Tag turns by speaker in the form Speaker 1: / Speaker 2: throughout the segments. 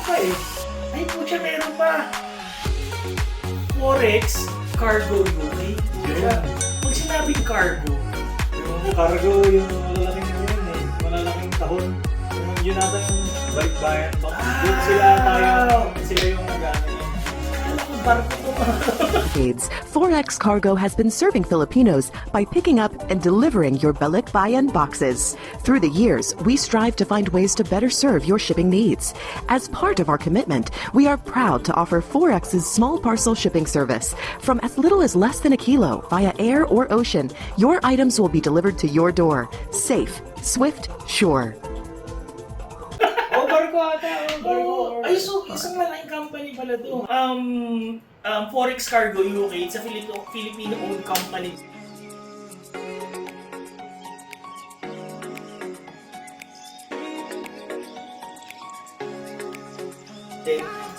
Speaker 1: pa eh. Ay, pucha, meron pa. Forex Cargo UK.
Speaker 2: Yan.
Speaker 1: Pag sinabing cargo,
Speaker 2: Yung cargo, yung malalaking yun eh. Malalaking tahon. Yun ata yung balik-bayan. Doon sila yung nag-ano yun.
Speaker 1: alam ko barko ko pa.
Speaker 3: decades, Forex Cargo has been serving Filipinos by picking up and delivering your Balikbayan boxes. Through the years, we strive to find ways to better serve your shipping needs. As part of our commitment, we are proud to offer Forex's small parcel shipping service. From as little as less than a kilo via air or ocean, your items will be delivered to your door. Safe, swift, sure.
Speaker 2: Oh, barko ata.
Speaker 1: Oh, ay, so isang malaking company pala to. Forex Cargo UK, it's a Filipino-owned company.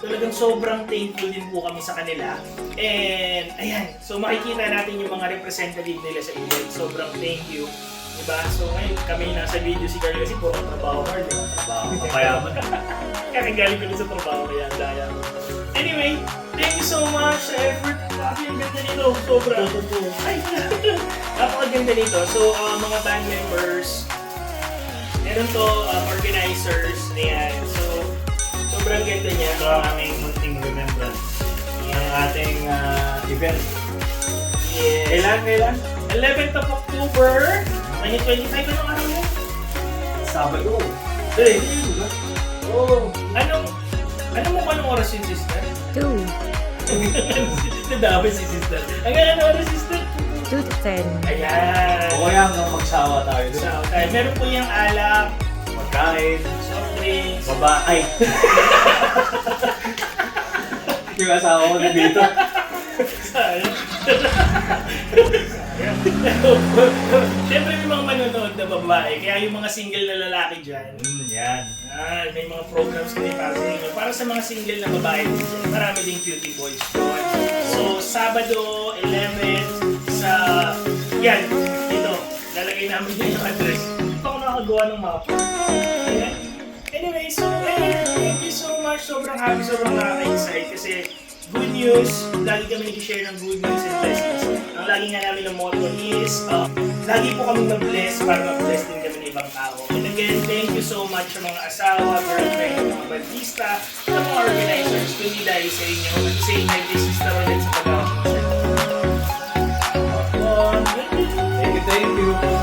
Speaker 1: Talagang sobrang thankful din po kami sa kanila. And ayan, so makikita natin yung mga representative nila sa event. Sobrang thank you. Diba? So ngayon kami nasa video si Carl kasi puro trabaho Carl.
Speaker 2: Trabaho, mapayaman.
Speaker 1: Kaya galing ko din sa trabaho kaya daya. Anyway, thank you so much sa effort. Bakit yung ganda nito? Sobra. Ay, napakaganda nito. So, mga band members, meron to, organizers, ayan. So, sobrang ganda niya.
Speaker 2: Ito ang aming munting remembrance ng ating event.
Speaker 1: Yes.
Speaker 2: Kailan?
Speaker 1: 11th of October, 2025. Anong araw yan?
Speaker 2: Sabado.
Speaker 1: Eh,
Speaker 2: Oh.
Speaker 1: ano mo ba nung oras yung sister?
Speaker 4: 2.
Speaker 1: Nadami si sister. Hanggang ano oras sister?
Speaker 4: 2 to 10.
Speaker 1: Ayan.
Speaker 2: O kaya hanggang magsawa tayo.
Speaker 1: So, meron po yung alak,
Speaker 2: Magkain.
Speaker 1: soft drinks.
Speaker 2: Babae. Yung asawa ko na dito.
Speaker 1: Sayang. Siyempre may mga manonood na babae, kaya yung mga single na lalaki dyan,
Speaker 2: Yan.
Speaker 1: may mga programs kami para sa inyo. Para sa mga single na babae din dyan, marami ding cutie boys doon. So, Sabado, 11 sa, yan, dito, lalagay namin din yung address. Ito ako nakagawa ng map. Ayan. Anyway, so, thank you so much. Sobrang happy, sobrang nakaka-excite kasi good news, lagi kami nag-share ng good news and blessings. Ang lagi nga namin ng motto is, lagi po kami mag-bless para mag-bless din kami ng ibang tao. And again, thank you so much sa mga asawa, girlfriend, mga bandista, sa mga organizers, kundi dahil sa inyo. At sa inyo, this is the ulit sa pag-awak.
Speaker 2: Thank you.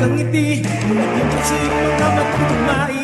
Speaker 5: Ngiti, naging kasi mga matutugmai